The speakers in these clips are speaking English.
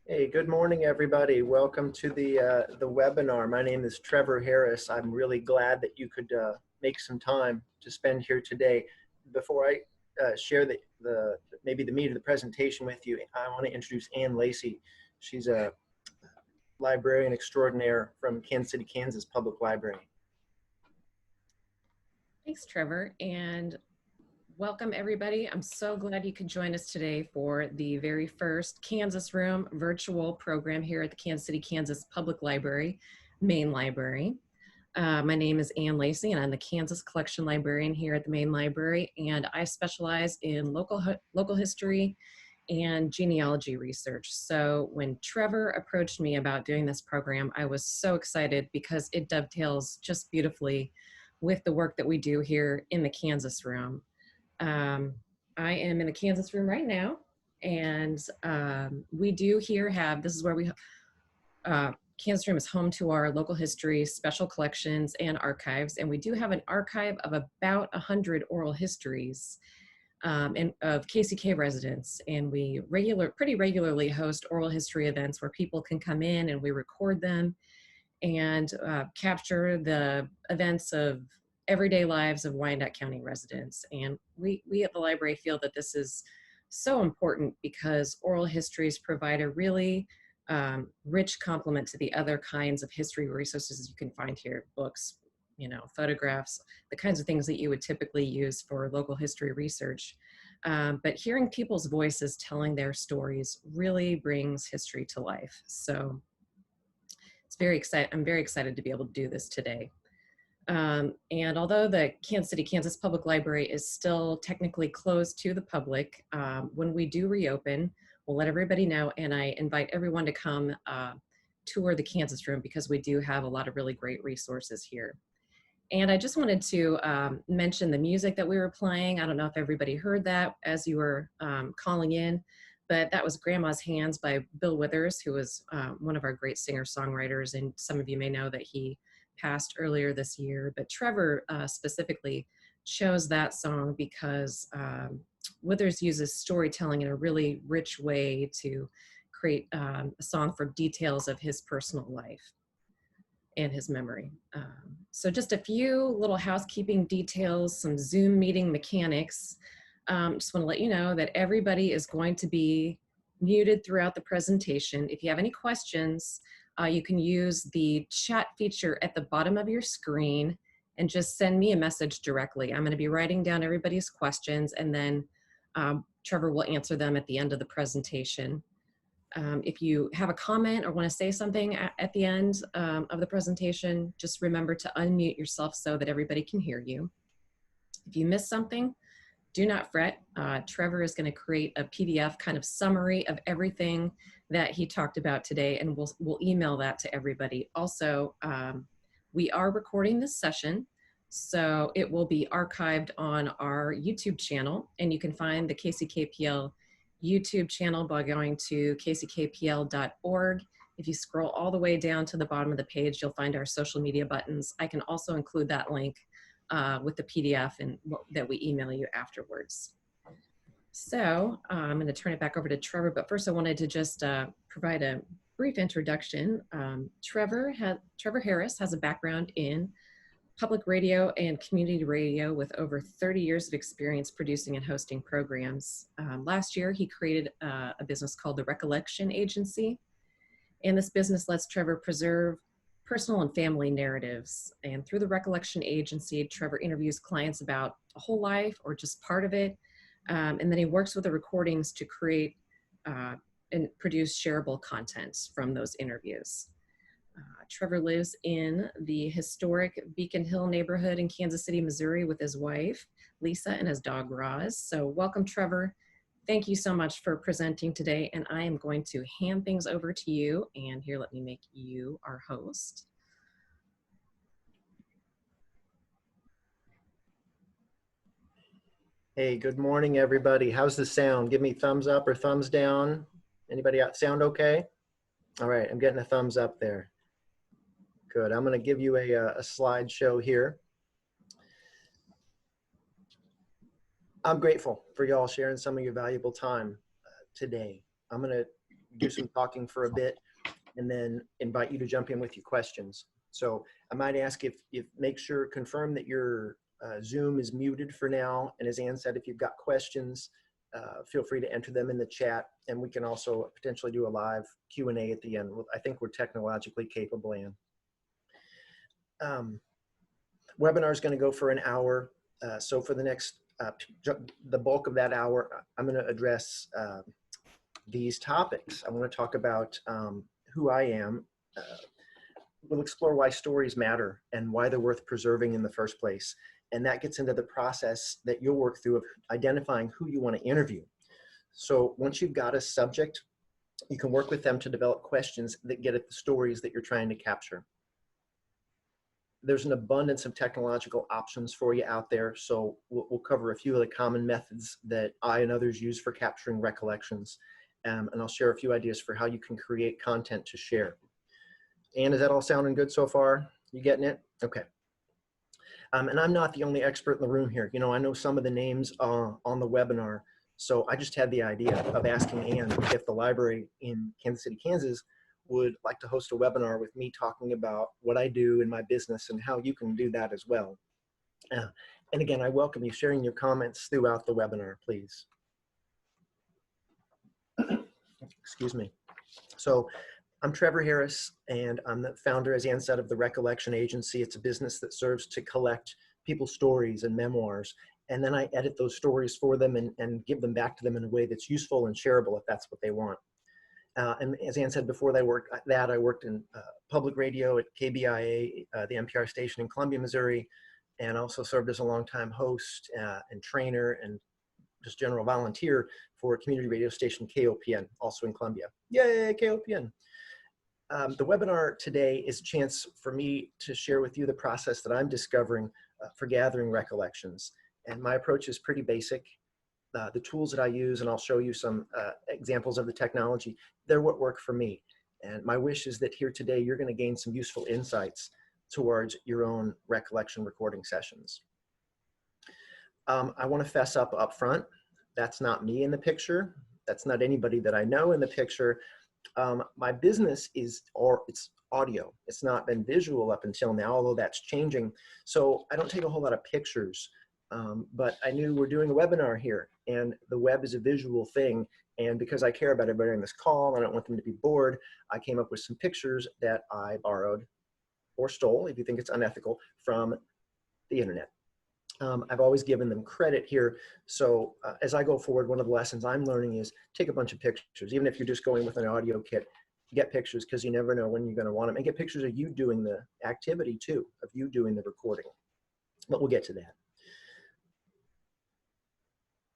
Hey, good morning, everybody. Welcome to the webinar. My name is Trevor Harris. I'm really glad that you could make some time to spend here today. Before I share maybe the meat of the presentation with you, I want to introduce Ann Lacey. She's a librarian extraordinaire from Kansas City, Kansas Public Library. Thanks, Trevor, and welcome everybody. I'm so glad you could join us today for the very first Kansas Room virtual program here at the Kansas City, Kansas Public Library, main library. My name is Ann Lacey, and I'm the Kansas Collection Librarian here at the main library, and I specialize in local history and genealogy research. So when Trevor approached me about doing this program, I was so excited because it dovetails just beautifully with the work that we do here in the Kansas Room. I am in the Kansas Room right now, and we do here have, this is where Kansas Room is home to our local history, special collections, and archives, and we do have an archive of about 100 oral histories of KCK residents, and we pretty regularly host oral history events where people can come in and we record them and capture the events of everyday lives of Wyandotte County residents. And we at the library feel that this is so important because oral histories provide a really rich complement to the other kinds of history resources you can find here, books, photographs, the kinds of things that you would typically use for local history research. But hearing people's voices telling their stories really brings history to life. So I'm very excited to be able to do this today. And although the Kansas City, Kansas Public Library is still technically closed to the public, when we do reopen, we'll let everybody know, and I invite everyone to come tour the Kansas Room because we do have a lot of really great resources here. And I just wanted to mention the music that we were playing. I don't know if everybody heard that as you were calling in, but that was Grandma's Hands by Bill Withers, who was one of our great singer-songwriters, and some of you may know that he passed earlier this year. But Trevor specifically chose that song because Withers uses storytelling in a really rich way to create a song for details of his personal life and his memory. So just a few little housekeeping details, some Zoom meeting mechanics. Just want to let you know that everybody is going to be muted throughout the presentation. If you have any questions, you can use the chat feature at the bottom of your screen and just send me a message directly. I'm going to be writing down everybody's questions, and then Trevor will answer them at the end of the presentation. If you have a comment or want to say something at the end of the presentation, just remember to unmute yourself so that everybody can hear you. If you miss something, do not fret. Trevor is going to create a PDF kind of summary of everything that he talked about today, and we'll email that to everybody. Also, we are recording this session, so it will be archived on our YouTube channel, and you can find the KCKPL YouTube channel by going to kckpl.org. If you scroll all the way down to the bottom of the page, you'll find our social media buttons. I can also include that link with the PDF and that we email you afterwards. So I'm going to turn it back over to Trevor, but first I wanted to just provide a brief introduction. Trevor Harris has a background in public radio and community radio with over 30 years of experience producing and hosting programs. Last year, he created a business called the Recollection Agency, and this business lets Trevor preserve personal and family narratives. And through the Recollection Agency, Trevor interviews clients about a whole life or just part of it, and then he works with the recordings to create and produce shareable content from those interviews. Trevor lives in the historic Beacon Hill neighborhood in Kansas City, Missouri with his wife, Lisa, and his dog, Roz. So welcome, Trevor. Thank you so much for presenting today, and I am going to hand things over to you. And here, let me make you our host. Hey, good morning, everybody. How's the sound? Give me thumbs up or thumbs down. Anybody out? Sound okay? All right, I'm getting a thumbs up there. Good. I'm going to give you a slideshow here. I'm grateful for y'all sharing some of your valuable time today. I'm going to do some talking for a bit, and then invite you to jump in with your questions. So I might ask if make sure, confirm that your Zoom is muted for now. And as Ann said, if you've got questions, feel free to enter them in the chat, and we can also potentially do a live Q&A at the end. I think we're technologically capable, Ann. Webinar is going to go for an hour. So for the next, the bulk of that hour, I'm going to address these topics. I want to talk about who I am. We'll explore why stories matter and why they're worth preserving in the first place. And that gets into the process that you'll work through of identifying who you want to interview. So once you've got a subject, you can work with them to develop questions that get at the stories that you're trying to capture. There's an abundance of technological options for you out there. So we'll cover a few of the common methods that I and others use for capturing recollections. And I'll share a few ideas for how you can create content to share. Ann, is that all sounding good so far? You getting it? Okay. And I'm not the only expert in the room here. You know, I know some of the names on the webinar. So I just had the idea of asking Ann if the library in Kansas City, Kansas would like to host a webinar with me talking about what I do in my business and how you can do that as well. And again, I welcome you sharing your comments throughout the webinar, please. Excuse me. So I'm Trevor Harris, and I'm the founder, as Ann said, of the Recollection Agency. It's a business that serves to collect people's stories and memoirs, and then I edit those stories for them and give them back to them in a way that's useful and shareable if that's what they want. And as Ann said before, I worked in public radio at KBIA, the NPR station in Columbia, Missouri, and also served as a longtime host and trainer and just general volunteer for a community radio station, KOPN, also in Columbia. Yay, KOPN. The webinar today is a chance for me to share with you the process that I'm discovering for gathering recollections. And my approach is pretty basic. The tools that I use, and I'll show you some examples of the technology, they're what work for me. And my wish is that here today, you're going to gain some useful insights towards your own recollection recording sessions. I want to fess up front. That's not me in the picture. That's not anybody that I know in the picture. My business is, it's audio. It's not been visual up until now, although that's changing. So I don't take a whole lot of pictures, but I knew we're doing a webinar here, and the web is a visual thing. And because I care about everybody on this call, I don't want them to be bored, I came up with some pictures that I borrowed or stole, if you think it's unethical, from the internet. I've always given them credit here. So as I go forward, one of the lessons I'm learning is take a bunch of pictures. Even if you're just going with an audio kit, get pictures, because you never know when you're going to want them. And get pictures of you doing the activity too, of you doing the recording. But we'll get to that.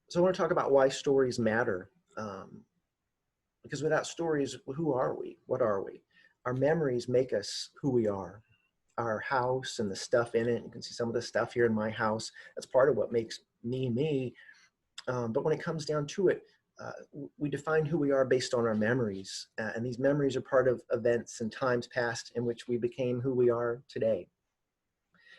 So I want to talk about why stories matter. Because without stories, who are we? What are we? Our memories make us who we are. Our house and the stuff in it. You can see some of the stuff here in my house. That's part of what makes me, me. But when it comes down to it, we define who we are based on our memories. And these memories are part of events and times past in which we became who we are today.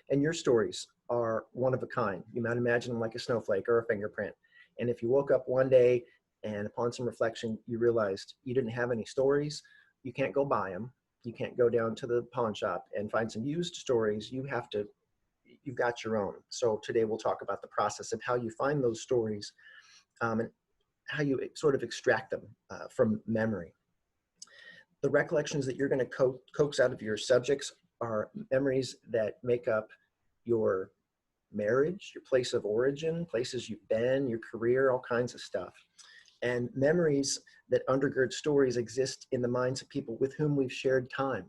And your stories are one of a kind. You might imagine them like a snowflake or a fingerprint. And if you woke up one day and upon some reflection, you realized you didn't have any stories, you can't go buy them. You can't go down to the pawn shop and find some used stories. You've got your own. So today we'll talk about the process of how you find those stories and how you sort of extract them from memory. The recollections that you're going to coax out of your subjects are memories that make up your marriage, your place of origin, places you've been, your career, all kinds of stuff. And memories that undergird stories exist in the minds of people with whom we've shared time.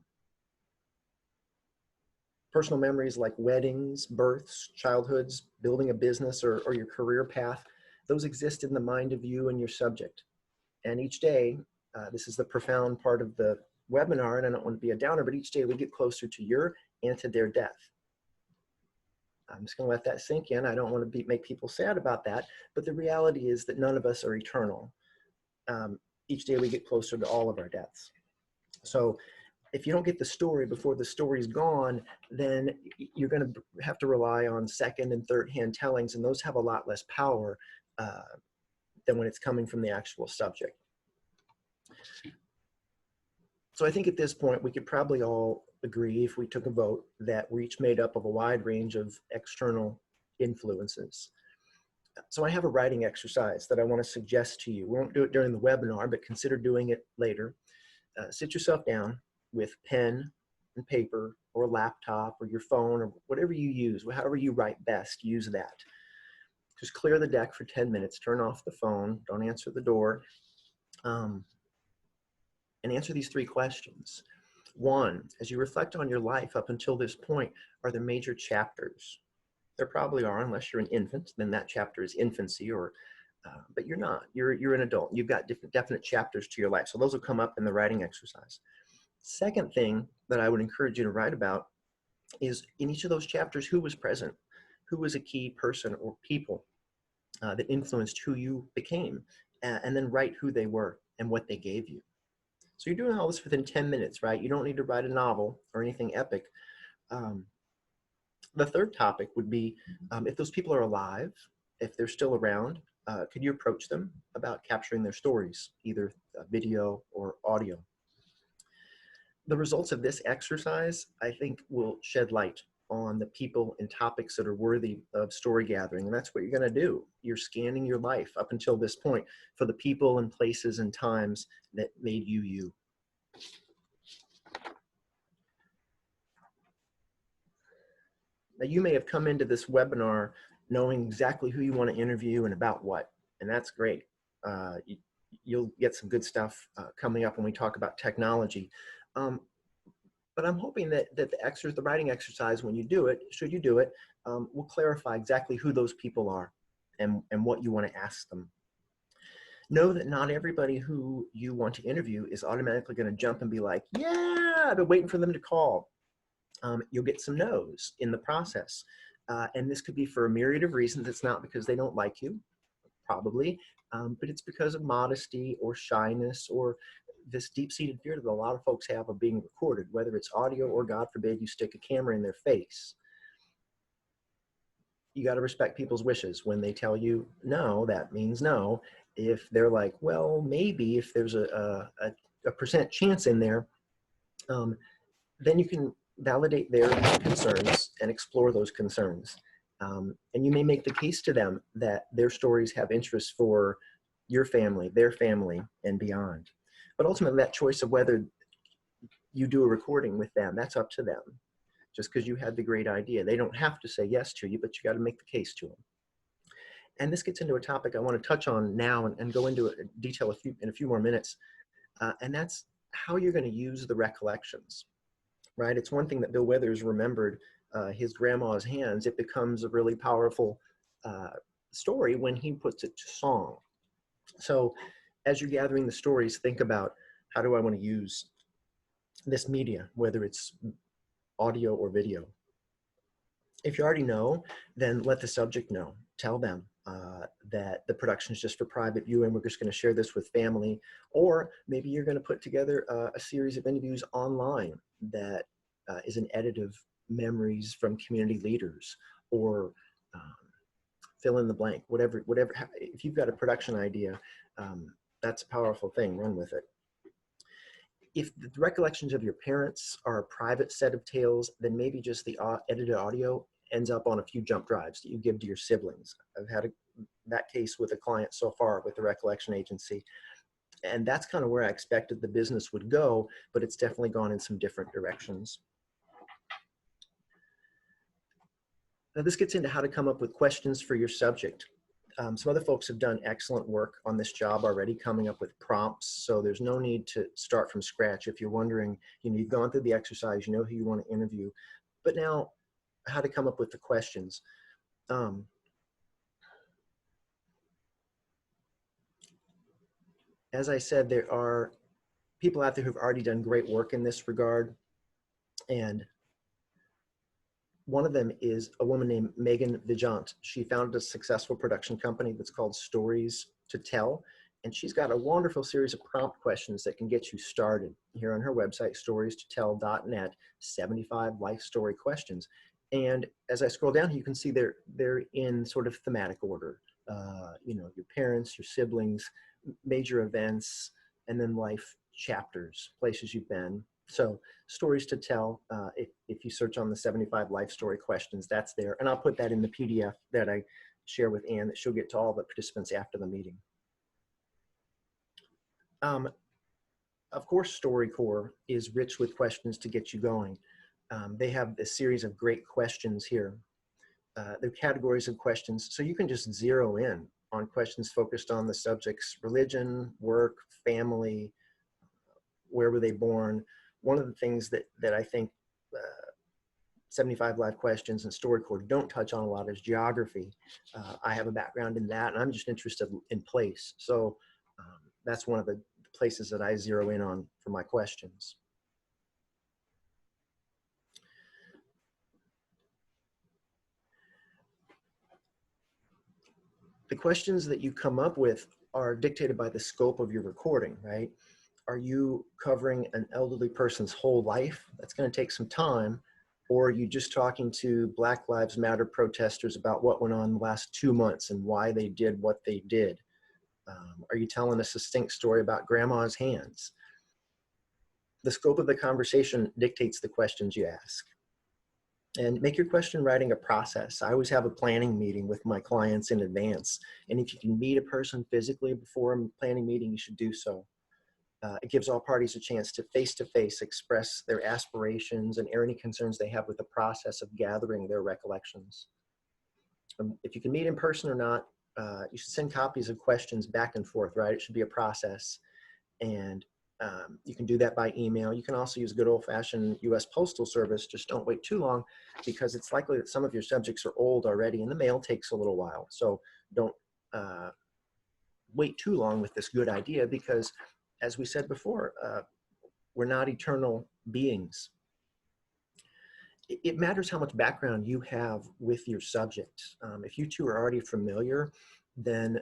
Personal memories like weddings, births, childhoods, building a business, or your career path, those exist in the mind of you and your subject. And each day, this is the profound part of the webinar, and I don't want to be a downer, but each day we get closer to your and to their death. I'm just going to let that sink in. I don't want to make people sad about that, but the reality is that none of us are eternal. Each day we get closer to all of our deaths. So if you don't get the story before the story's gone, then you're going to have to rely on second and third hand tellings, and those have a lot less power than when it's coming from the actual subject. So I think at this point, we could probably all agree, if we took a vote, that we're each made up of a wide range of external influences. So I have a writing exercise that I want to suggest to you. We won't do it during the webinar, but consider doing it later. Sit yourself down with pen and paper or a laptop or your phone or whatever you use, however you write best, use that. Just clear the deck for 10 minutes, turn off the phone, don't answer the door, and answer these 3 questions. 1, as you reflect on your life up until this point, are there major chapters? There probably are, unless you're an infant, then that chapter is infancy, or but you're not. You're an adult. You've got different definite chapters to your life. So those will come up in the writing exercise. Second thing that I would encourage you to write about is, in each of those chapters, who was present, who was a key person or people that influenced who you became, and then write who they were and what they gave you. So you're doing all this within 10 minutes, right? You don't need to write a novel or anything epic. The third topic would be, if those people are alive, if they're still around, could you approach them about capturing their stories, either video or audio? The results of this exercise, I think, will shed light on the people and topics that are worthy of story gathering. And that's what you're going to do. You're scanning your life up until this point for the people and places and times that made you you. Now, you may have come into this webinar knowing exactly who you want to interview and about what, and that's great. You'll get some good stuff coming up when we talk about technology. But I'm hoping that the writing exercise, when you do it, should you do it, will clarify exactly who those people are and what you want to ask them. Know that not everybody who you want to interview is automatically going to jump and be like, yeah, I've been waiting for them to call. You'll get some no's in the process. And this could be for a myriad of reasons. It's not because they don't like you, probably, but it's because of modesty or shyness or this deep-seated fear that a lot of folks have of being recorded, whether it's audio or, God forbid, you stick a camera in their face. You got to respect people's wishes. When they tell you no, that means no. If they're like, well, maybe if there's a percent chance in there, then you can validate their concerns and explore those concerns. And you may make the case to them that their stories have interest for your family, their family, and beyond. But ultimately, that choice of whether you do a recording with them, that's up to them. Just because you had the great idea. They don't have to say yes to you, but you got to make the case to them. And this gets into a topic I want to touch on now and go into detail in a few more minutes. And that's how you're going to use the recollections, right? It's one thing that Bill Withers remembered his grandma's hands. It becomes a really powerful story when he puts it to song. So as you're gathering the stories, think about, how do I want to use this media, whether it's audio or video? If you already know, then let the subject know. Tell them that the production is just for private viewing. We're just going to share this with family. Or maybe you're going to put together a series of interviews online that is an edit of memories from community leaders, or fill in the blank, whatever. If you've got a production idea, that's a powerful thing. Run with it. If the recollections of your parents are a private set of tales, then maybe just the edited audio ends up on a few jump drives that you give to your siblings. I've had that case with a client so far with the Recollection Agency. And that's kind of where I expected the business would go, but it's definitely gone in some different directions. Now, this gets into how to come up with questions for your subject. Some other folks have done excellent work on this job already, coming up with prompts, so there's no need to start from scratch. If you're wondering, you've gone through the exercise, you know who you want to interview, but now how to come up with the questions. As I said, there are people out there who've already done great work in this regard, and one of them is a woman named Megan Vijant. She founded a successful production company that's called Stories to Tell, and she's got a wonderful series of prompt questions that can get you started here on her website, storiestoTell.net, 75 life story questions. And as I scroll down, you can see they're in sort of thematic order. Your parents, your siblings, major events, and then life chapters, places you've been. So stories to tell, if you search on the 75 life story questions, that's there. And I'll put that in the PDF that I share with Ann that she'll get to all the participants after the meeting. Of course, StoryCorps is rich with questions to get you going. They have a series of great questions here. They're categories of questions, so you can just zero in on questions focused on the subjects: religion, work, family, where were they born. One of the things that I think 75 Live Questions and StoryCorps don't touch on a lot is geography. I have a background in that, and I'm just interested in place. So that's one of the places that I zero in on for my questions. The questions that you come up with are dictated by the scope of your recording, right? Are you covering an elderly person's whole life? That's going to take some time. Or are you just talking to Black Lives Matter protesters about what went on the last 2 months and why they did what they did? Are you telling a succinct story about grandma's hands? The scope of the conversation dictates the questions you ask. And make your question writing a process. I always have a planning meeting with my clients in advance. And if you can meet a person physically before a planning meeting, you should do so. It gives all parties a chance to face-to-face express their aspirations and air any concerns they have with the process of gathering their recollections. If you can meet in person or not, you should send copies of questions back and forth, right? It should be a process. And you can do that by email. You can also use good old-fashioned U.S. Postal Service. Just don't wait too long, because it's likely that some of your subjects are old already and the mail takes a little while. So don't wait too long with this good idea, because as we said before, we're not eternal beings. It matters how much background you have with your subject. If you two are already familiar, then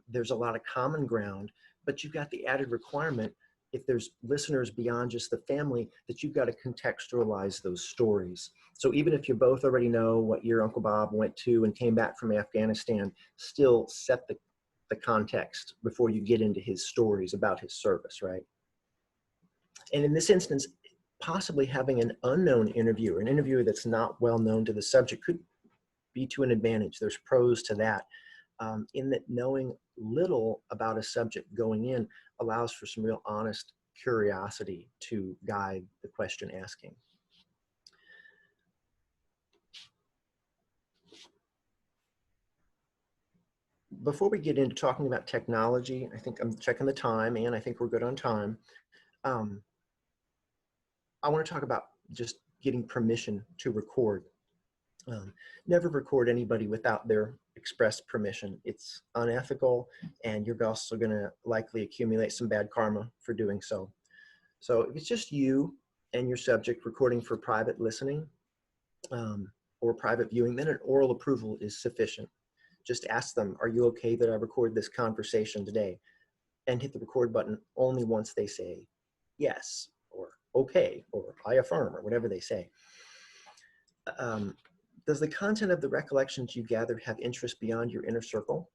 there's a lot of common ground, but you've got the added requirement, if there's listeners beyond just the family, that you've got to contextualize those stories. So even if you both already know what your Uncle Bob went to and came back from Afghanistan, still set the context before you get into his stories about his service, right? And in this instance, possibly having an unknown interviewer, an interviewer that's not well known to the subject, could be to an advantage. There's pros to that, in that knowing little about a subject going in allows for some real honest curiosity to guide the question asking. Before we get into talking about technology, I think I'm checking the time, and I think we're good on time. I want to talk about just getting permission to record. Never record anybody without their express permission. It's unethical, and you're also going to likely accumulate some bad karma for doing so. So if it's just you and your subject recording for private listening or private viewing, then an oral approval is sufficient. Just ask them, are you okay that I record this conversation today? And hit the record button only once they say yes, or okay, or I affirm, or whatever they say. Does the content of the recollections you gather have interest beyond your inner circle?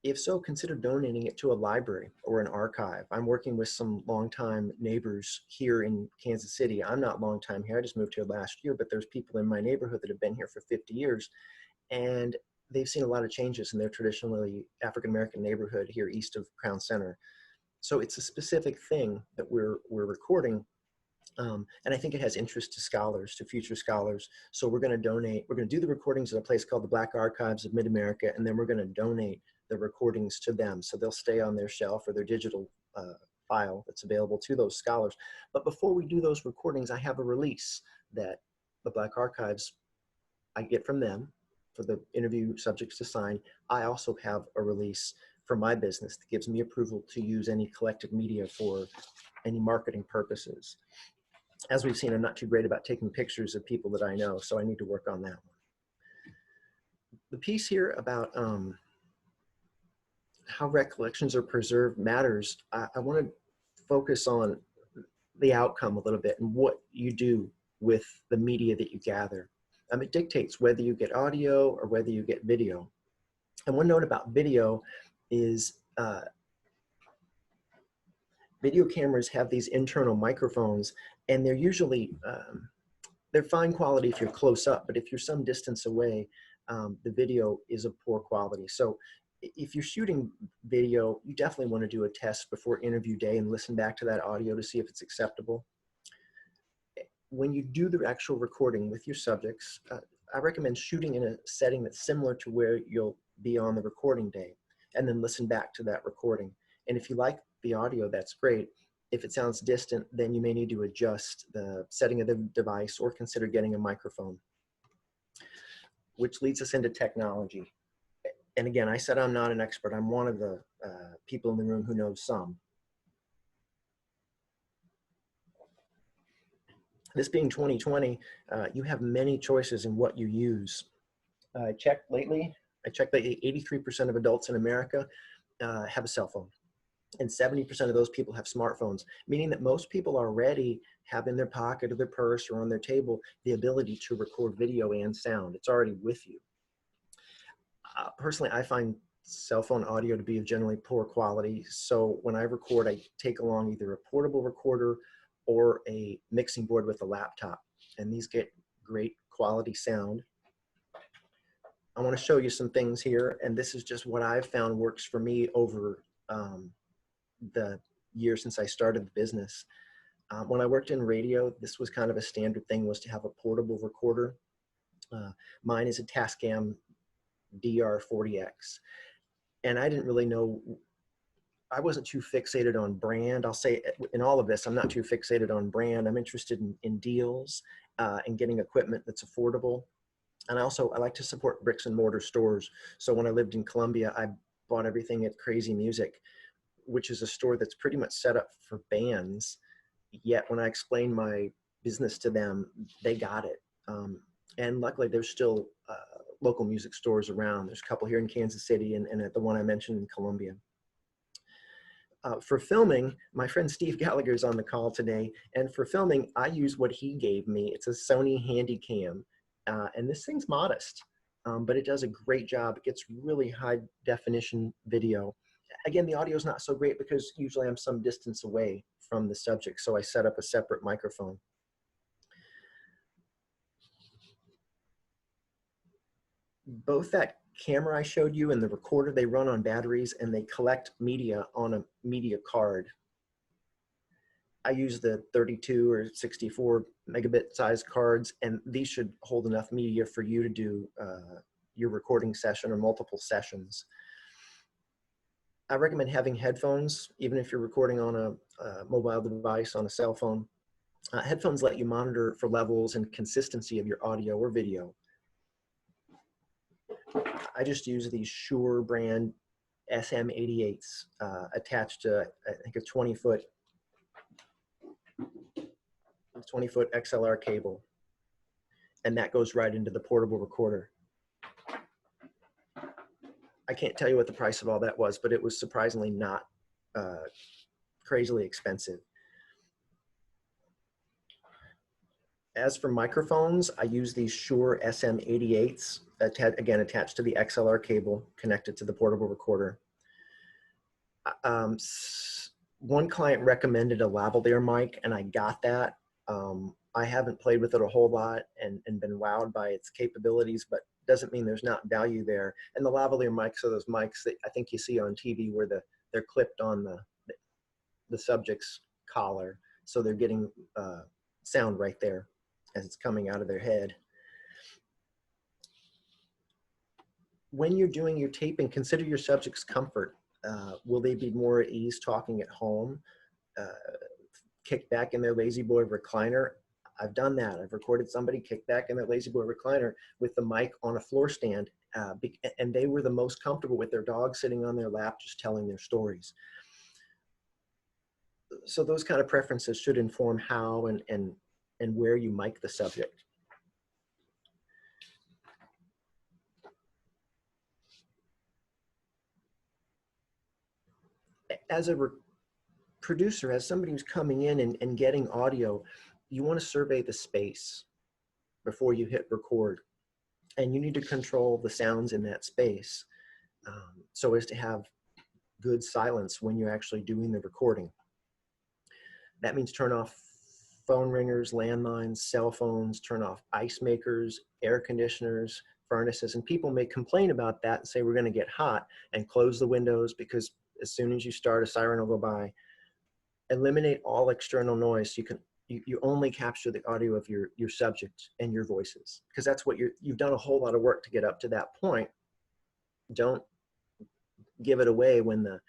If so, consider donating it to a library or an archive. I'm working with some longtime neighbors here in Kansas City. I'm not longtime here, I just moved here last year, but there's people in my neighborhood that have been here for 50 years, and they've seen a lot of changes in their traditionally African-American neighborhood here east of Crown Center. So it's a specific thing that we're recording. And I think it has interest to scholars, to future scholars. So we're going to donate, we're going to do the recordings at a place called the Black Archives of Mid-America, and then we're going to donate the recordings to them. So they'll stay on their shelf or their digital file that's available to those scholars. But before we do those recordings, I have a release that the Black Archives, I get from them for the interview subjects to sign. I also have a release for my business that gives me approval to use any collected media for any marketing purposes. As we've seen, I'm not too great about taking pictures of people that I know, so I need to work on that one. The piece here about how recollections are preserved matters. I want to focus on the outcome a little bit and what you do with the media that you gather. It dictates whether you get audio or whether you get video. And one note about video is Video cameras have these internal microphones, and they're usually, they're fine quality if you're close up, but if you're some distance away, the video is of poor quality. So if you're shooting video, you definitely want to do a test before interview day and listen back to that audio to see if it's acceptable. When you do the actual recording with your subjects, I recommend shooting in a setting that's similar to where you'll be on the recording day, and then listen back to that recording. And if you like the audio, that's great. If it sounds distant, then you may need to adjust the setting of the device or consider getting a microphone. Which leads us into technology. And again, I said I'm not an expert. I'm one of the people in the room who knows some. This being 2020, you have many choices in what you use. I checked lately, 83% of adults in America have a cell phone. And 70% of those people have smartphones, meaning that most people already have in their pocket or their purse or on their table the ability to record video and sound. It's already with you. Personally, I find cell phone audio to be of generally poor quality. So when I record, I take along either a portable recorder or a mixing board with a laptop. And these get great quality sound. I want to show you some things here. And this is just what I've found works for me over the year since I started the business. When I worked in radio, this was kind of a standard thing, was to have a portable recorder. Mine is a Tascam DR40X. And I didn't really know, I wasn't too fixated on brand. I'll say in all of this, I'm not too fixated on brand. I'm interested in deals and getting equipment that's affordable. And I like to support bricks and mortar stores. So when I lived in Columbia, I bought everything at Crazy Music, which is a store that's pretty much set up for bands. Yet when I explained my business to them, they got it. And luckily there's still local music stores around. There's a couple here in Kansas City and at the one I mentioned in Columbia. For filming, my friend Steve Gallagher is on the call today. And for filming, I use what he gave me. It's a Sony Handycam. And this thing's modest, but it does a great job. It gets really high definition video. Again, the audio is not so great because usually I'm some distance away from the subject, so I set up a separate microphone. Both that camera I showed you and the recorder, they run on batteries and they collect media on a media card. I use the 32 or 64 megabit size cards, and these should hold enough media for you to do your recording session or multiple sessions. I recommend having headphones, even if you're recording on a mobile device, on a cell phone. Headphones let you monitor for levels and consistency of your audio or video. I just use these Shure brand SM88s attached to, I think, a 20-foot XLR cable. And that goes right into the portable recorder. I can't tell you what the price of all that was, but it was surprisingly not crazily expensive. As for microphones, I use these Shure SM88s, again, attached to the XLR cable, connected to the portable recorder. One client recommended a lavalier mic, and I got that. I haven't played with it a whole lot and been wowed by its capabilities, but doesn't mean there's not value there. And the lavalier mics are those mics that I think you see on TV where they're clipped on the subject's collar. So they're getting sound right there as it's coming out of their head. When you're doing your taping, consider your subject's comfort. Will they be more at ease talking at home? Kick back in their lazy boy recliner. I've done that. I've recorded somebody kick back in their lazy boy recliner with the mic on a floor stand, and they were the most comfortable with their dog sitting on their lap just telling their stories. So those kind of preferences should inform how and where you mic the subject. As a producer, as somebody who's coming in and getting audio, you want to survey the space before you hit record. And you need to control the sounds in that space so as to have good silence when you're actually doing the recording. That means turn off phone ringers, landlines, cell phones, turn off ice makers, air conditioners, furnaces. And people may complain about that and say, we're going to get hot, and close the windows, because as soon as you start, a siren will go by. Eliminate all external noise. So you only capture the audio of your subject and your voices, because that's what you've done a whole lot of work to get up to that point. Don't give it away when the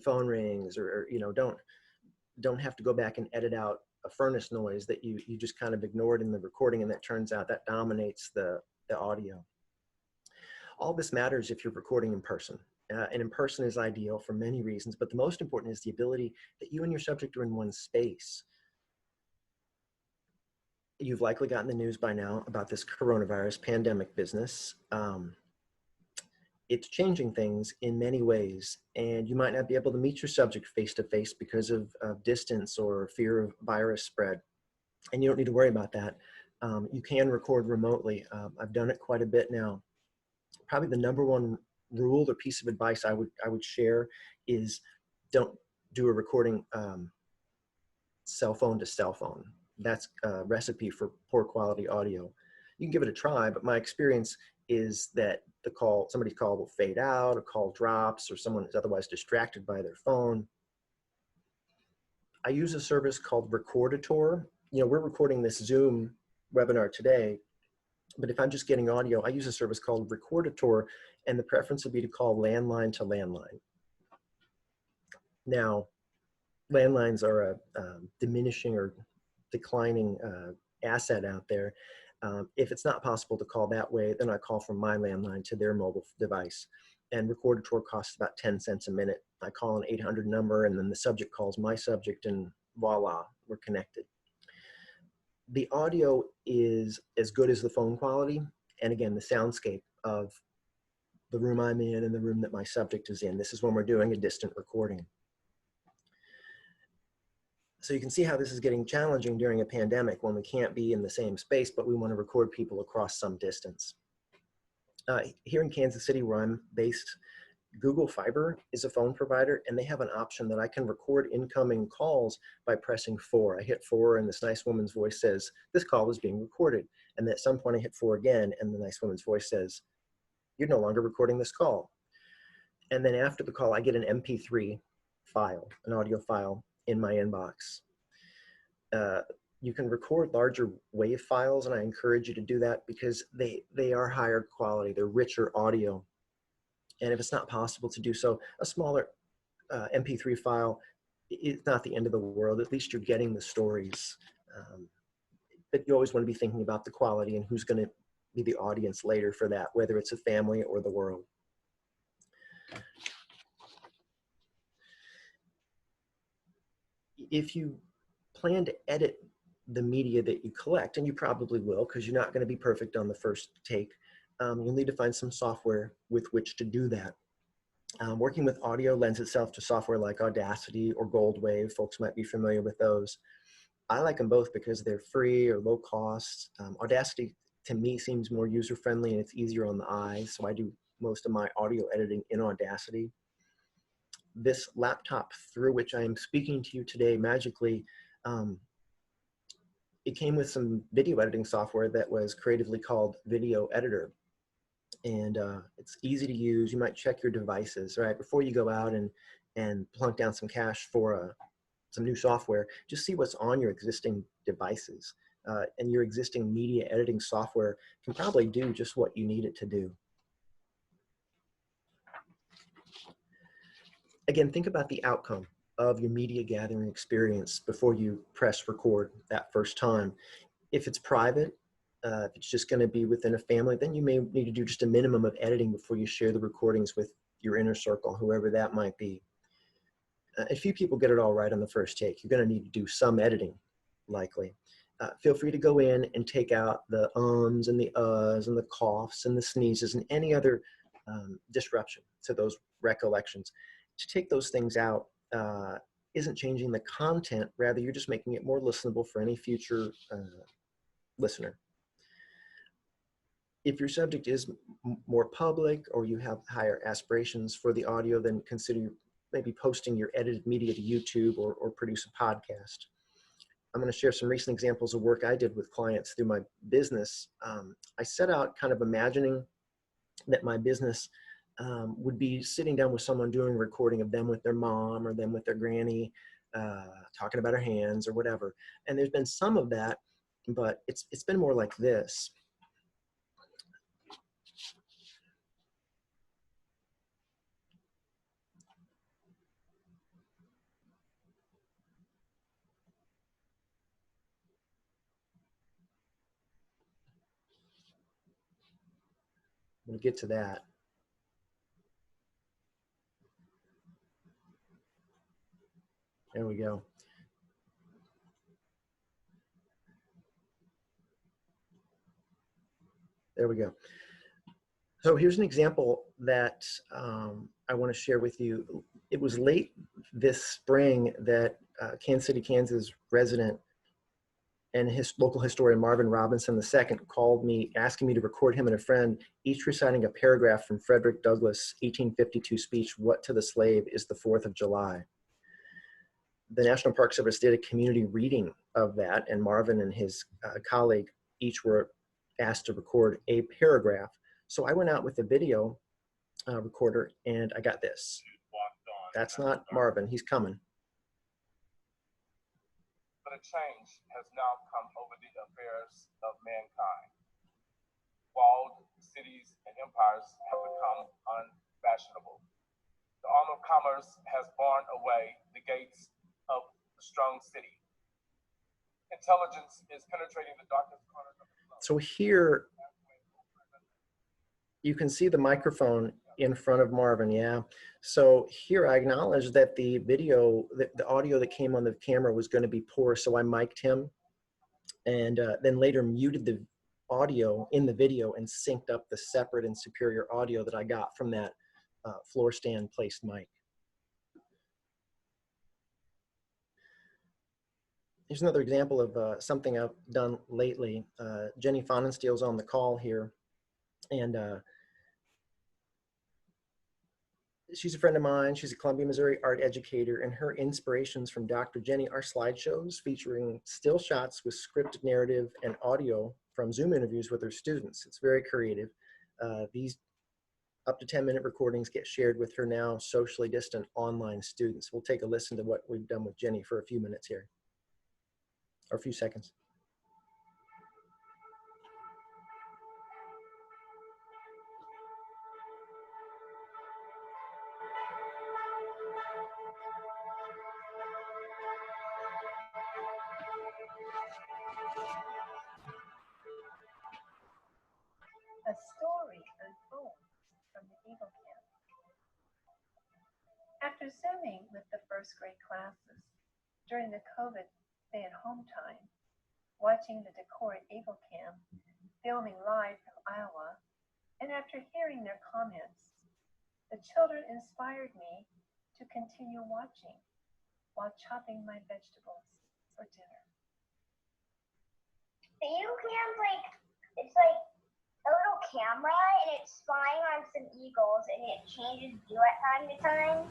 phone rings, or don't have to go back and edit out a furnace noise that you just kind of ignored in the recording, and that turns out that dominates the audio. All this matters if you're recording in person. And in person is ideal for many reasons, but the most important is the ability that you and your subject are in one space. You've likely gotten the news by now about this coronavirus pandemic business. It's changing things in many ways, and you might not be able to meet your subject face-to-face because of distance or fear of virus spread. And you don't need to worry about that. You can record remotely. I've done it quite a bit now. Probably the number one rule or piece of advice I would share is don't do a recording cell phone to cell phone. That's a recipe for poor quality audio. You can give it a try, but my experience is that somebody's call will fade out, a call drops, or someone is otherwise distracted by their phone. I use a service called Recordator. We're recording this Zoom webinar today, but if I'm just getting audio, I use a service called Recordator, and the preference would be to call landline to landline. Now, landlines are a diminishing or declining asset out there. If it's not possible to call that way, then I call from my landline to their mobile device. And Recordator costs about 10 cents a minute. I call an 800 number, and then the subject calls my subject, and voila, we're connected. The audio is as good as the phone quality, and again, the soundscape of the room I'm in and the room that my subject is in. This is when we're doing a distant recording. So you can see how this is getting challenging during a pandemic, when we can't be in the same space, but we want to record people across some distance. Here in Kansas City, where I'm based, Google Fiber is a phone provider, and they have an option that I can record incoming calls by pressing 4. I hit 4, and this nice woman's voice says, this call is being recorded. And at some point I hit 4 again, and the nice woman's voice says, you're no longer recording this call. And then after the call, I get an MP3 file, an audio file in my inbox. You can record larger WAV files, and I encourage you to do that, because they are higher quality, they're richer audio. And if it's not possible to do so, a smaller MP3 file, it's not the end of the world. At least you're getting the stories. But you always want to be thinking about the quality and who's going to be the audience later for that, whether it's a family or the world. If you plan to edit the media that you collect, and you probably will, because you're not going to be perfect on the first take, you'll need to find some software with which to do that. Working with audio lends itself to software like Audacity or Goldwave. Folks might be familiar with those. I like them both because they're free or low cost. Audacity, to me, seems more user-friendly, and it's easier on the eyes, so I do most of my audio editing in Audacity. This laptop through which I am speaking to you today, magically, it came with some video editing software that was creatively called Video Editor. And it's easy to use. You might check your devices, right? Before you go out and plunk down some cash for some new software, just see what's on your existing devices. And your existing media editing software can probably do just what you need it to do. Again, think about the outcome of your media gathering experience before you press record that first time. If it's private, if it's just going to be within a family, then you may need to do just a minimum of editing before you share the recordings with your inner circle, whoever that might be. If few people get it all right on the first take, you're going to need to do some editing, likely. Feel free to go in and take out the ums and the uhs and the coughs and the sneezes and any other disruption to those recollections. To take those things out isn't changing the content, rather you're just making it more listenable for any future listener. If your subject is more public, or you have higher aspirations for the audio, then consider maybe posting your edited media to YouTube or produce a podcast. I'm going to share some recent examples of work I did with clients through my business. I set out kind of imagining that my business would be sitting down with someone doing a recording of them with their mom or them with their granny, talking about her hands or whatever. And there's been some of that, but it's been more like this. We'll get to that. There we go. There we go. So here's an example that I want to share with you. It was late this spring that Kansas City, Kansas resident and his local historian Marvin Robinson II called me asking me to record him and a friend, each reciting a paragraph from Frederick Douglass' 1852 speech, "What to the Slave is the 4th of July." The National Park Service did a community reading of that, and Marvin and his colleague each were asked to record a paragraph. So I went out with a video recorder and I got this. That's not Marvin, he's coming. But a change has now come over the affairs of mankind. Walled cities and empires have become unfashionable. The arm of commerce has borne away the gates of the strong city. Intelligence is penetrating the darkest corners of the globe. So here you can see the microphone in front of Marvin, yeah. So here I acknowledge that the video, the audio that came on the camera was going to be poor, so I mic'd him and then later muted the audio in the video and synced up the separate and superior audio that I got from that floor stand placed mic. Here's another example of something I've done lately. Jenny Fonensteel's on the call here, and she's a friend of mine. She's a Columbia, Missouri art educator, and her inspirations from Dr. Jenny are slideshows featuring still shots with scripted narrative and audio from Zoom interviews with her students. It's very creative. These up to 10-minute recordings get shared with her now socially distant online students. We'll take a listen to what we've done with Jenny for a few minutes here, or a few seconds. A story unfolds from the Eagle Camp. After Zooming with the first grade classes during the COVID stay-at-home time, watching the decor at Eagle Camp, filming live from Iowa, and after hearing their comments, the children inspired me to continue watching while chopping my vegetables for dinner. The Eagle Cam's it's like a little camera and it's spying on some eagles and it changes view at time to time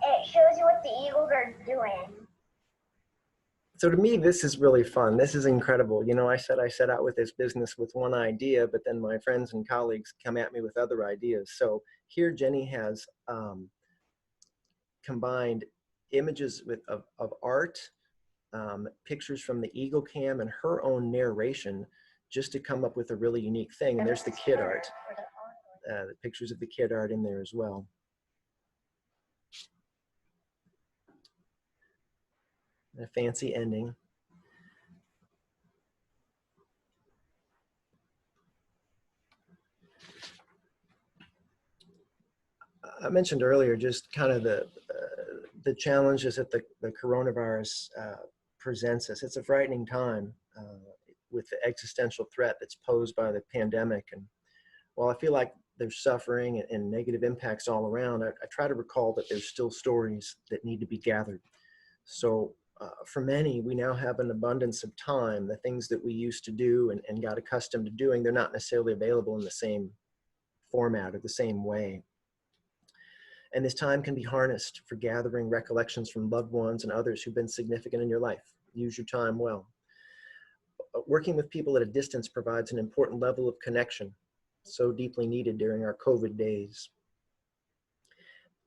and it shows you what the eagles are doing. So to me, this is really fun. This is incredible. You know, I said I set out with this business with one idea, but then my friends and colleagues come at me with other ideas. So here Jenny has combined images of art, pictures from the Eagle Cam, and her own narration just to come up with a really unique thing. And there's the kid art, the pictures of the kid art in there as well. A fancy ending. I mentioned earlier just kind of the challenges that the coronavirus presents us. It's a frightening time with the existential threat that's posed by the pandemic. And while I feel like there's suffering and negative impacts all around, I try to recall that there's still stories that need to be gathered. So for many, we now have an abundance of time. The things that we used to do and got accustomed to doing, they're not necessarily available in the same format or the same way. And this time can be harnessed for gathering recollections from loved ones and others who've been significant in your life. Use your time well. Working with people at a distance provides an important level of connection, so deeply needed during our COVID days.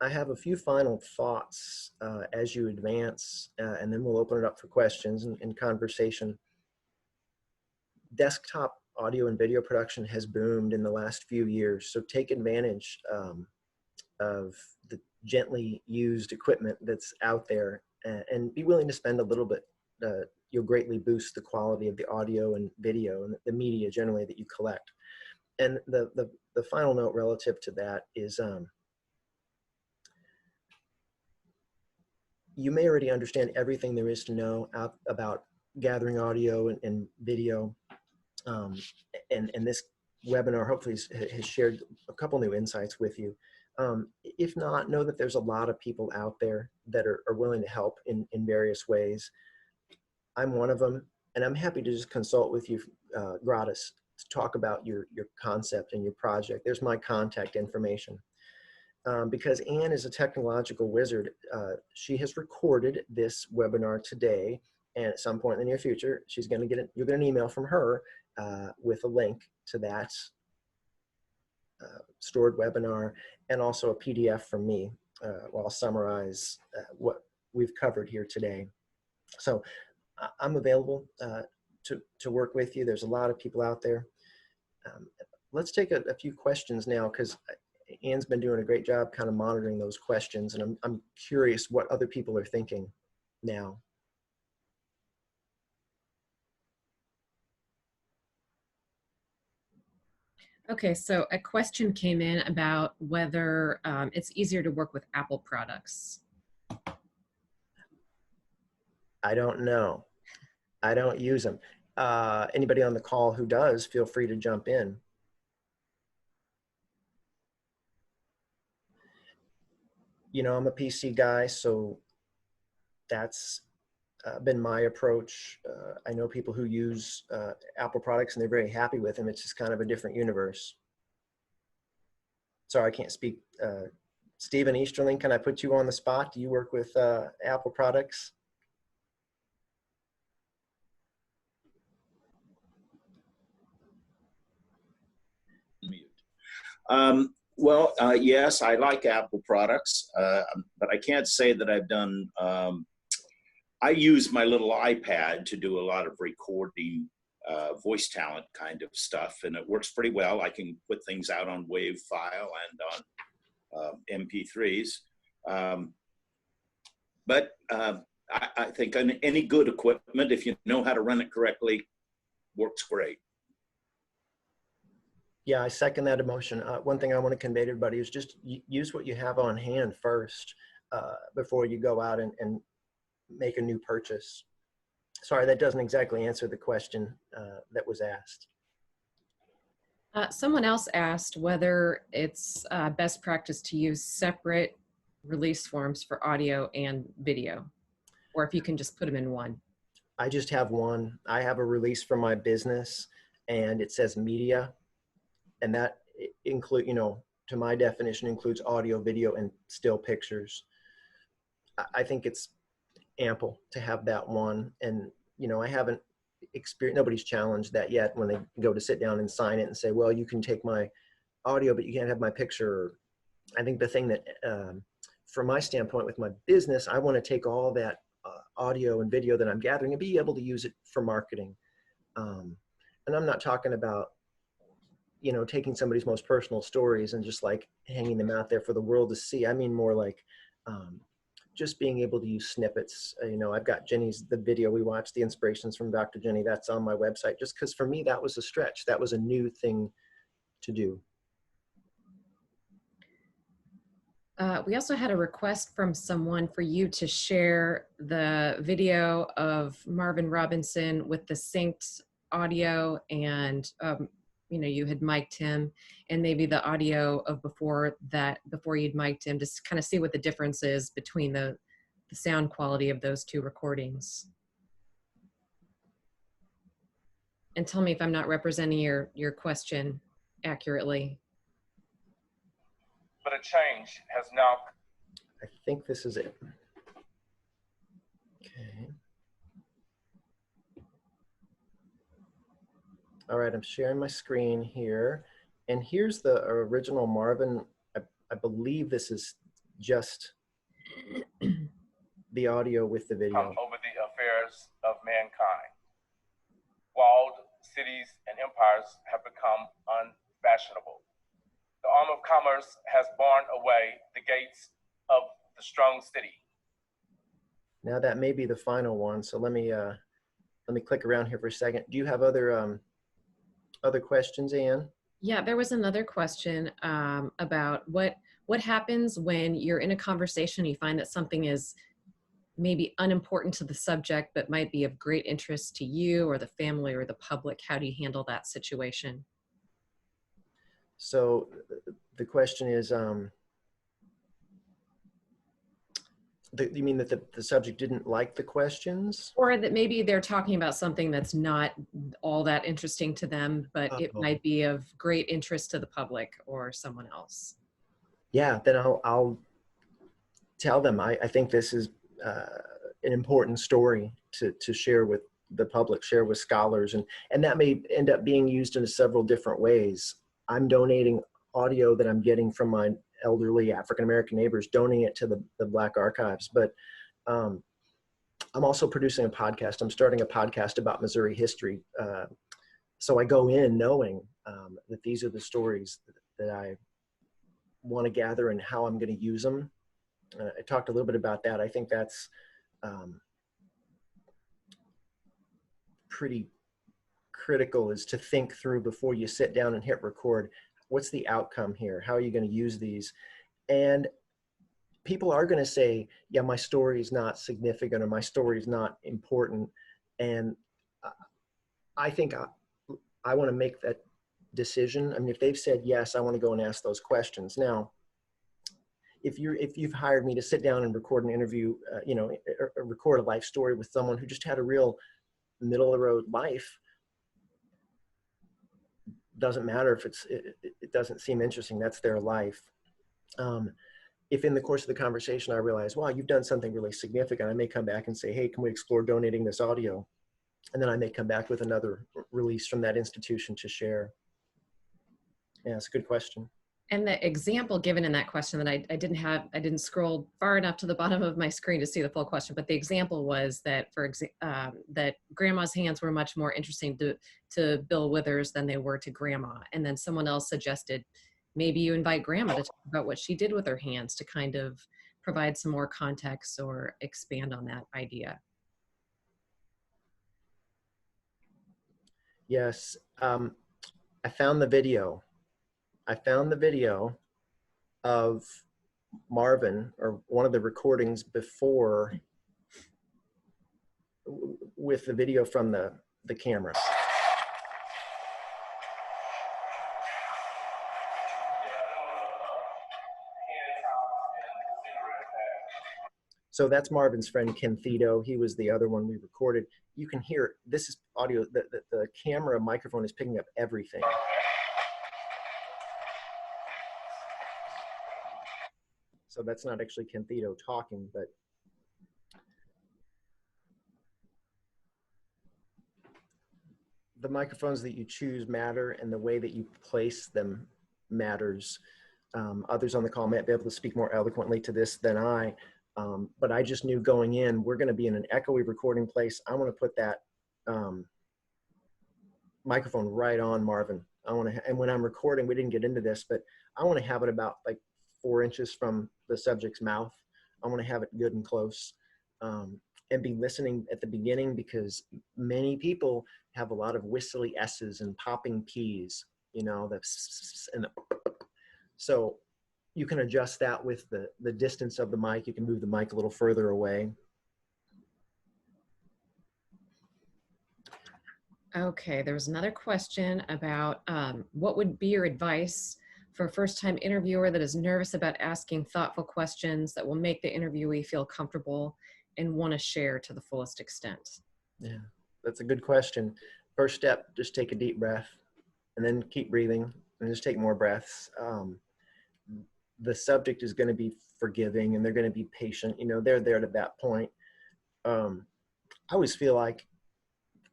I have a few final thoughts as you advance, and then we'll open it up for questions and conversation. Desktop audio and video production has boomed in the last few years, so take advantage of the gently used equipment that's out there, and be willing to spend a little bit. You'll greatly boost the quality of the audio and video and the media generally that you collect. And the final note relative to that is, you may already understand everything there is to know about gathering audio and video. And this webinar hopefully has shared a couple new insights with you. If not, know that there's a lot of people out there that are willing to help in various ways. I'm one of them, and I'm happy to just consult with you gratis to talk about your concept and your project. There's my contact information. Because Anne is a technological wizard, she has recorded this webinar today, and at some point in the near future, she's going to get you'll get an email from her with a link to that stored webinar, and also a PDF from me where I'll summarize what we've covered here today. So I'm available to work with you. There's a lot of people out there. Let's take a few questions now, because Anne's been doing a great job kind of monitoring those questions, and I'm curious what other people are thinking now. Okay, so a question came in about whether it's easier to work with Apple products. I don't know. I don't use them. Anybody on the call who does, feel free to jump in. You know, I'm a PC guy, so that's been my approach. I know people who use Apple products and they're very happy with them. It's just kind of a different universe. Sorry, I can't speak. Stephen Easterling, can I put you on the spot? Do you work with Apple products? Well, yes, I like Apple products, but I can't say that I've done, I use my little iPad to do a lot of recording, voice talent kind of stuff, and it works pretty well. I can put things out on WAV file and on MP3s. But I think any good equipment, if you know how to run it correctly, works great. Yeah, I second that emotion. One thing I want to convey to everybody is just use what you have on hand first before you go out and make a new purchase. Sorry, that doesn't exactly answer the question that was asked. Someone else asked whether it's best practice to use separate release forms for audio and video, or if you can just put them in one. I just have one. I have a release from my business, and it says media. And that include, you know, to my definition, includes audio, video, and still pictures. I think it's ample to have that one. And, you know, I haven't experienced, nobody's challenged that yet when they go to sit down and sign it and say, well, you can take my audio, but you can't have my picture. I think the thing that, from my standpoint with my business, I want to take all that audio and video that I'm gathering and be able to use it for marketing. And I'm not talking about, you know, taking somebody's most personal stories and just like hanging them out there for the world to see. I mean, more like just being able to use snippets. You know, I've got Jenny's, the video we watched, the inspirations from Dr. Jenny, that's on my website, just because for me, that was a stretch. That was a new thing to do. We also had a request from someone for you to share the video of Marvin Robinson with the synced audio, and you know, you had mic'd him, and maybe the audio of before you'd mic'd him, just kind of see what the difference is between the sound quality of those two recordings. And tell me if I'm not representing your question accurately. but a change has now. I think this is it. Okay. All right, I'm sharing my screen here. And here's the original Marvin. I believe this is just the audio with the video. Over the affairs of mankind. Walled cities and empires have become unfashionable. The arm of commerce has barred away the gates of the strong city. Now that may be the final one. So let me click around here for a second. Do you have other questions, Anne? Yeah, there was another question about what happens when you're in a conversation, you find that something is maybe unimportant to the subject, but might be of great interest to you or the family or the public. How do you handle that situation? So the question is, you mean that the subject didn't like the questions? Or that maybe they're talking about something that's not all that interesting to them, but it might be of great interest to the public or someone else. Yeah, then I'll tell them, I think this is an important story to share with the public, share with scholars, and that may end up being used in several different ways. I'm donating audio that I'm getting from my elderly African-American neighbors, donating it to the Black Archives. But I'm also producing a podcast. I'm starting a podcast about Missouri history. So I go in knowing that these are the stories that I want to gather and how I'm going to use them. I talked a little bit about that. I think that's pretty critical, is to think through before you sit down and hit record. What's the outcome here? How are you going to use these? And people are going to say, yeah, my story is not significant or my story is not important. And I think I want to make that decision. I mean, if they've said, yes, I want to go and ask those questions. Now, if you've hired me to sit down and record an interview, or record a life story with someone who just had a real middle of the road life, doesn't matter if it doesn't seem interesting. That's their life. If in the course of the conversation I realize, wow, you've done something really significant, I may come back and say, hey, can we explore donating this audio? And then I may come back with another release from that institution to share. Yeah, it's a good question. And the example given in that question that I didn't scroll far enough to the bottom of my screen to see the full question, but the example was that that grandma's hands were much more interesting to Bill Withers than they were to grandma. And then someone else suggested maybe you invite grandma to talk about what she did with her hands to kind of provide some more context or expand on that idea. Yes, I found the video. I found the video of Marvin, or one of the recordings before, with the video from the camera. So that's Marvin's friend, Ken Thito. He was the other one we recorded. You can hear, this is audio, the camera microphone is picking up everything. So that's not actually Ken Thito talking, but the microphones that you choose matter, and the way that you place them matters. Others on the call might be able to speak more eloquently to this than I, but I just knew going in, we're going to be in an echoey recording place. I want to put that microphone right on Marvin. And when I'm recording, we didn't get into this, but I want to have it about like 4 inches from the subject's mouth. I want to have it good and close, and be listening at the beginning, because many people have a lot of whistly S's and popping P's, so you can adjust that with the distance of the mic. You can move the mic a little further away. Okay, there was another question about what would be your advice for a first-time interviewer that is nervous about asking thoughtful questions that will make the interviewee feel comfortable and want to share to the fullest extent? Yeah, that's a good question. First step, just take a deep breath and then keep breathing and just take more breaths. the subject is going to be forgiving and they're going to be patient. You know, they're there to that point. I always feel like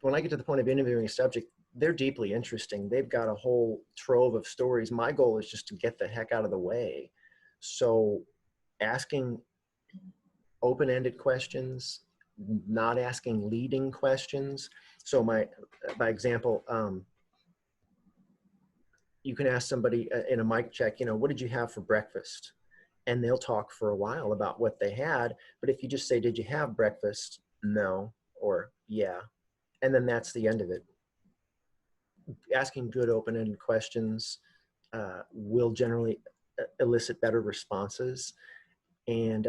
when I get to the point of interviewing a subject, they're deeply interesting. They've got a whole trove of stories. My goal is just to get the heck out of the way. So asking open-ended questions, not asking leading questions. So by example, you can ask somebody in a mic check, you know, what did you have for breakfast? And they'll talk for a while about what they had. But if you just say, did you have breakfast? No, or yeah. And then that's the end of it. Asking good open-ended questions will generally elicit better responses. And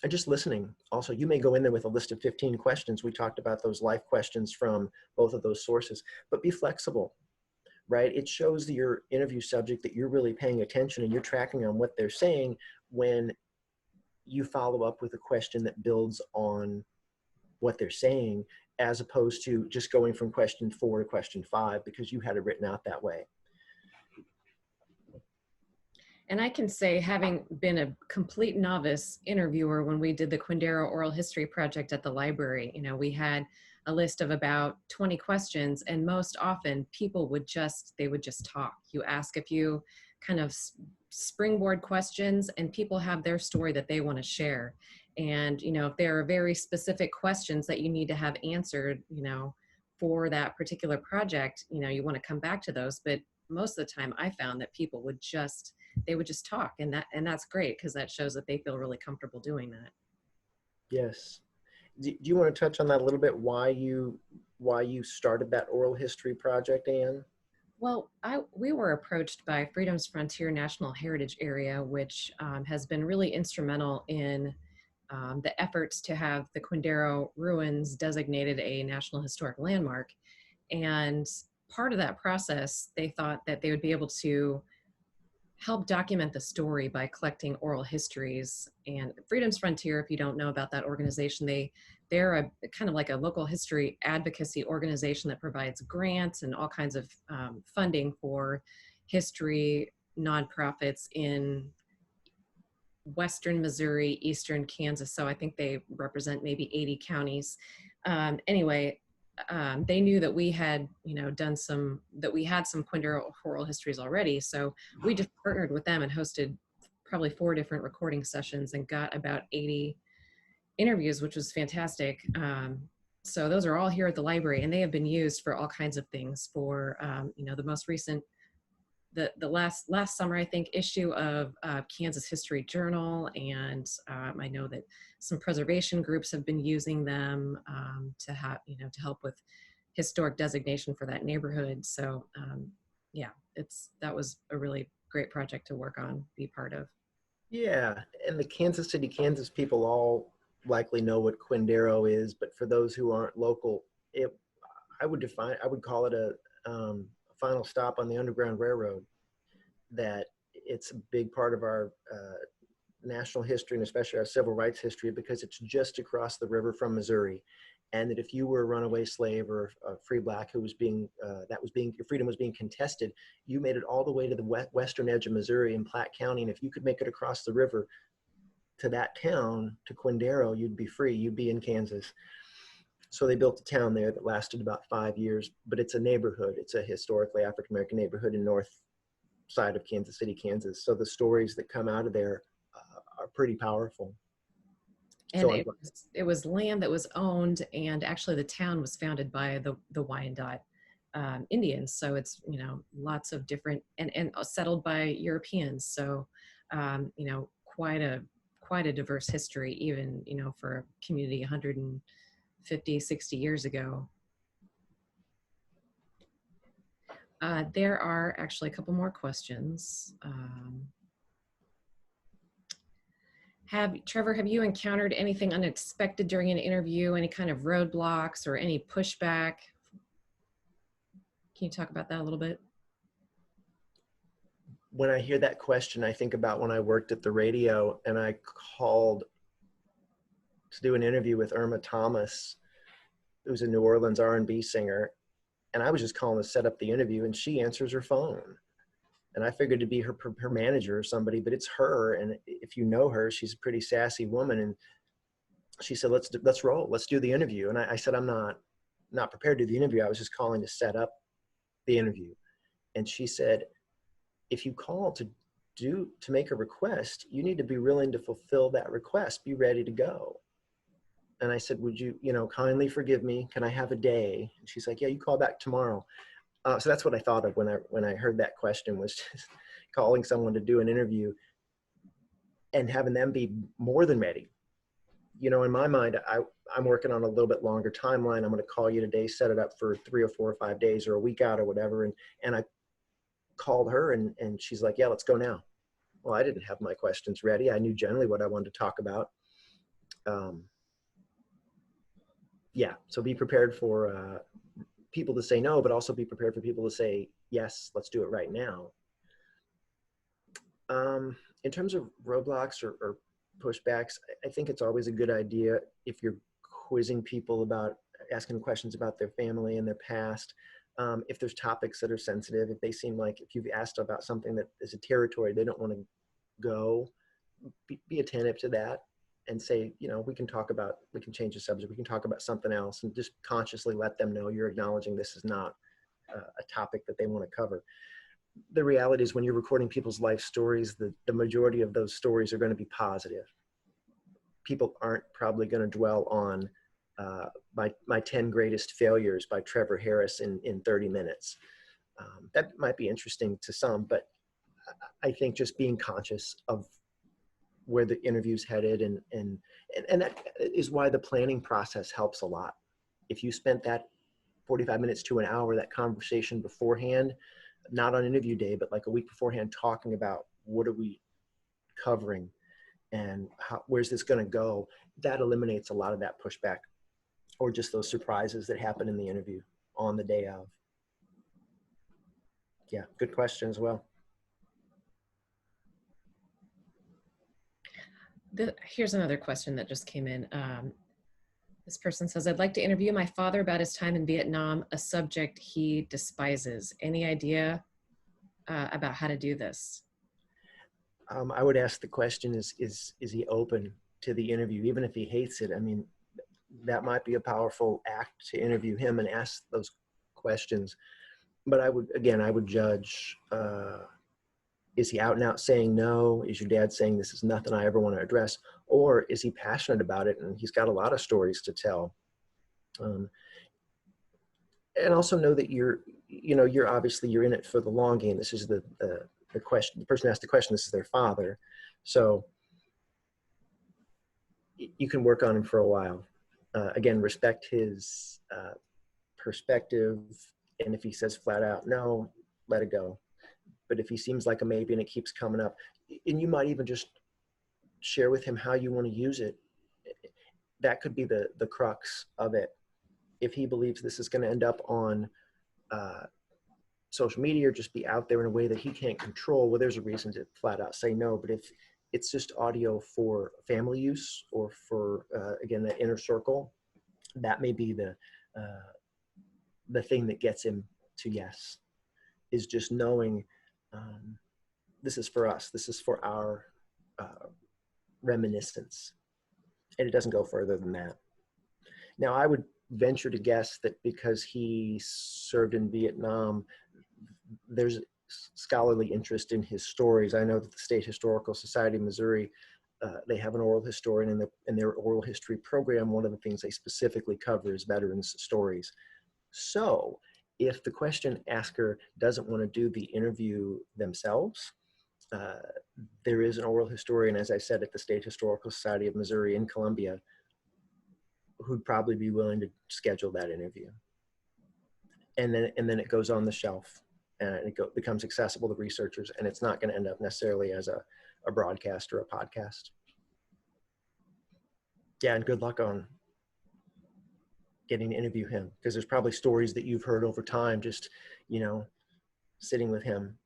just listening. Also, you may go in there with a list of 15 questions. We talked about those life questions from both of those sources, but be flexible, right? It shows your interview subject that you're really paying attention and you're tracking on what they're saying when you follow up with a question that builds on what they're saying, as opposed to just going from question 4 to question 5 because you had it written out that way. And I can say, having been a complete novice interviewer when we did the Quindaro Oral History Project at the library, you know, we had a list of about 20 questions, and most often people would just talk. You ask a few kind of springboard questions and people have their story that they want to share. And, you know, if there are very specific questions that you need to have answered, you know, for that particular project, you know, you want to come back to those. But most of the time I found that people would just talk, and that's great because that shows that they feel really comfortable doing that. Yes. Do you want to touch on that a little bit? Why you started that oral history project, Anne? Well, we were approached by Freedom's Frontier National Heritage Area, which has been really instrumental in the efforts to have the Quindaro ruins designated a National Historic Landmark. And part of that process, they thought that they would be able to help document the story by collecting oral histories. And Freedom's Frontier, if you don't know about that organization, they're a kind of like a local history advocacy organization that provides grants and all kinds of funding for history nonprofits in Western Missouri, Eastern Kansas. So I think they represent maybe 80 counties. Anyway, they knew that we had, you know, that we had some Quindaro oral histories already. So we just partnered with them and hosted probably 4 different recording sessions and got about 80 interviews, which was fantastic. So those are all here at the library, and they have been used for all kinds of things. For you know, the most recent, the last summer, I think, issue of Kansas History Journal, and I know that some preservation groups have been using them to have, you know, to help with historic designation for that neighborhood. So yeah, that was a really great project to work on, be part of. Yeah, and the Kansas City, Kansas people all likely know what Quindaro is, but for those who aren't local, I would call it a final stop on the Underground Railroad. That it's a big part of our national history and especially our civil rights history because it's just across the river from Missouri. And that if you were a runaway slave or a free black who was your freedom was being contested, you made it all the way to the western edge of Missouri in Platte County. And if you could make it across the river to that town, to Quindaro, you'd be free, you'd be in Kansas. So they built a town there that lasted about 5 years, but it's a neighborhood. It's a historically African-American neighborhood in north side of Kansas City, Kansas. So the stories that come out of there are pretty powerful. And so it was land that was owned, and actually the town was founded by the Wyandotte Indians. So it's, you know, lots of different, and settled by Europeans. So, you know, quite a diverse history, even, you know, for a community 150, 60 years ago. There are actually a couple more questions. Trevor, have you encountered anything unexpected during an interview, any kind of roadblocks or any pushback? Can you talk about that a little bit? When I hear that question, I think about when I worked at the radio and I called to do an interview with Irma Thomas, who's a New Orleans R&B singer. And I was just calling to set up the interview, and she answers her phone. And I figured it'd be her manager or somebody, but it's her. And if you know her, she's a pretty sassy woman. And she said, let's roll. Let's do the interview. And I said, I'm not prepared to do the interview. I was just calling to set up the interview. And she said, if you call to make a request, you need to be willing to fulfill that request. Be ready to go. And I said, would you, kindly forgive me? Can I have a day? And she's like, yeah, you call back tomorrow. So that's what I thought of when I heard that question, was just calling someone to do an interview and having them be more than ready. In my mind, I'm working on a little bit longer timeline. I'm going to call you today, set it up for 3 or 4 or 5 days or a week out or whatever. And I called her and she's like, yeah, let's go now. Well, I didn't have my questions ready. I knew generally what I wanted to talk about. Yeah, so be prepared for people to say no, but also be prepared for people to say, yes, let's do it right now. In terms of roadblocks or pushbacks, I think it's always a good idea if you're quizzing people about, asking questions about their family and their past. If there's topics that are sensitive, if they seem like, if you've asked about something that is a territory they don't want to go, be attentive to that and say, we can change the subject, we can talk about something else, and just consciously let them know you're acknowledging this is not a topic that they want to cover. The reality is when you're recording people's life stories, the majority of those stories are going to be positive. People aren't probably going to dwell on my 10 greatest failures by Trevor Harris in 30 minutes. That might be interesting to some, but I think just being conscious of where the interview's headed and that is why the planning process helps a lot. If you spent that 45 minutes to an hour, that conversation beforehand, not on interview day, but like a week beforehand, talking about what are we covering and where's this going to go, that eliminates a lot of that pushback or just those surprises that happen in the interview on the day of. Yeah, good question as well. Here's another question that just came in. This person says, I'd like to interview my father about his time in Vietnam, a subject he despises. Any idea about how to do this? I would ask the question, is he open to the interview, even if he hates it? I mean, that might be a powerful act to interview him and ask those questions. But I would judge, is he out and out saying no? Is your dad saying this is nothing I ever want to address? Or is he passionate about it and he's got a lot of stories to tell? And also know that you're obviously you're in it for the long game. This is the question. The person asked the question, this is their father. So you can work on him for a while. Again, respect his perspective. And if he says flat out no, let it go. But if he seems like a maybe and it keeps coming up, and you might even just share with him how you want to use it, that could be the crux of it. If he believes this is going to end up on social media or just be out there in a way that he can't control, well, there's a reason to flat out say no. But if it's just audio for family use or for, again, the inner circle, that may be the thing that gets him to yes, is just knowing this is for us. This is for our reminiscence. And it doesn't go further than that. Now, I would venture to guess that because he served in Vietnam, there's scholarly interest in his stories. I know that the State Historical Society of Missouri, they have an oral historian in their oral history program. One of the things they specifically cover is veterans' stories. So if the question asker doesn't want to do the interview themselves, there is an oral historian, as I said, at the State Historical Society of Missouri in Columbia, who'd probably be willing to schedule that interview. And then it goes on the shelf and it becomes accessible to researchers, and it's not going to end up necessarily as a broadcast or a podcast. Yeah, and good luck on getting to interview him, because there's probably stories that you've heard over time, just, sitting with him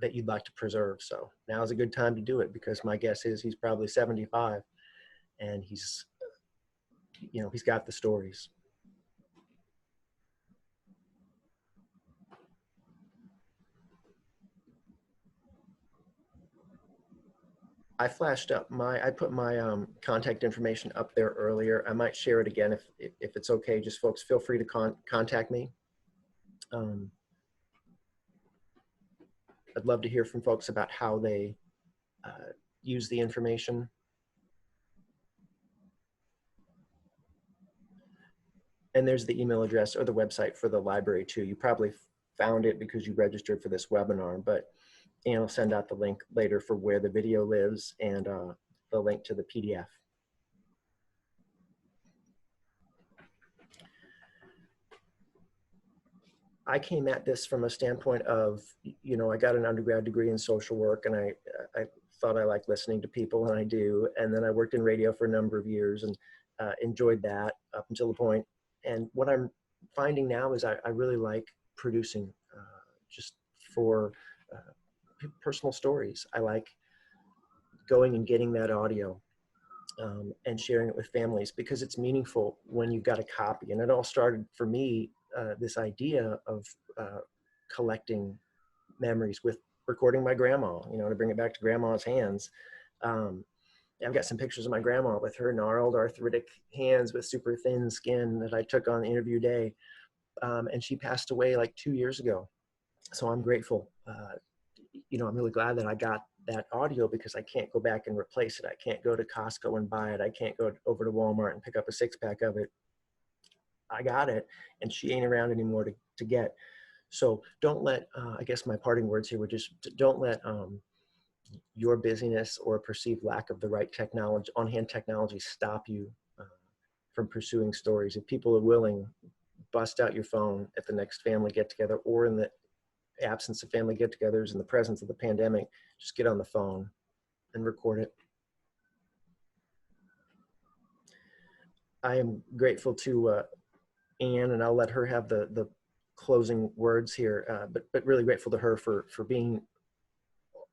that you'd like to preserve. So now is a good time to do it, because my guess is he's probably 75 and he's got the stories. flashed up I put my contact information up there earlier. I might share it again if it's okay. Just folks, feel free to contact me. I'd love to hear from folks about how they use the information. And there's the email address or the website for the library too. You probably found it because you registered for this webinar, but Ann will send out the link later for where the video lives and the link to the PDF. I came at this from a standpoint of, you know, I got an undergrad degree in social work, and I thought I liked listening to people, and I do. And then I worked in radio for a number of years and enjoyed that up until the point. And what I'm finding now is I really like producing just for personal stories. I like going and getting that audio and sharing it with families because it's meaningful when you've got a copy. And it all started for me, this idea of collecting memories with recording my grandma, you know, to bring it back to grandma's hands. I've got some pictures of my grandma with her gnarled arthritic hands with super thin skin that I took on interview day. And she passed away like 2 years ago. So I'm grateful. You know, I'm really glad that I got that audio because I can't go back and replace it. I can't go to Costco and buy it. I can't go over to Walmart and pick up a 6-pack of it. I got it, and she ain't around anymore to get. So don't let, I guess my parting words here were just, don't let your busyness or perceived lack of the right technology, on-hand technology, stop you from pursuing stories. If people are willing, bust out your phone at the next family get-together, or in the absence of family get-togethers in the presence of the pandemic, just get on the phone and record it. I am grateful to Ann, and I'll let her have the closing words here, but really grateful to her for being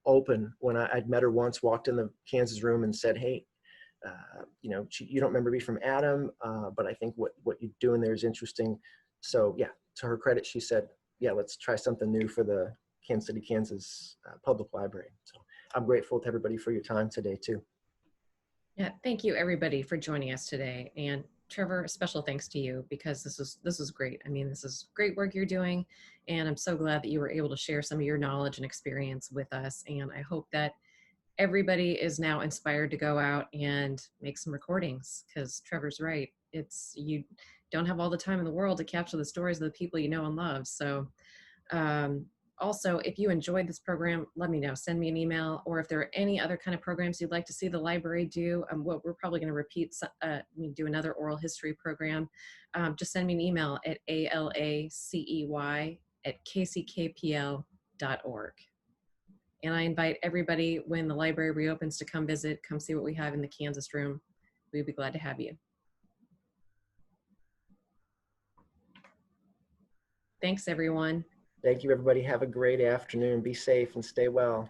open. When I'd met her once, walked in the Kansas room and said, hey, you know, you don't remember me from Adam, but I think what you're doing there is interesting. So yeah, to her credit, she said, yeah, let's try something new for the Kansas City, Kansas Public Library. So I'm grateful to everybody for your time today too. Yeah, thank you everybody for joining us today. And Trevor, special thanks to you because this is great. I mean, this is great work you're doing, and I'm so glad that you were able to share some of your knowledge and experience with us. And I hope that everybody is now inspired to go out and make some recordings because Trevor's right. You don't have all the time in the world to capture the stories of the people you know and love. So also, if you enjoyed this program, let me know. Send me an email, or if there are any other kind of programs you'd like to see the library do. What we're probably going to repeat, we do another oral history program. Just send me an email at alacey@kckpl.org. And I invite everybody when the library reopens to come visit, come see what we have in the Kansas room. We'd be glad to have you. Thanks, everyone. Thank you, everybody. Have a great afternoon. Be safe and stay well.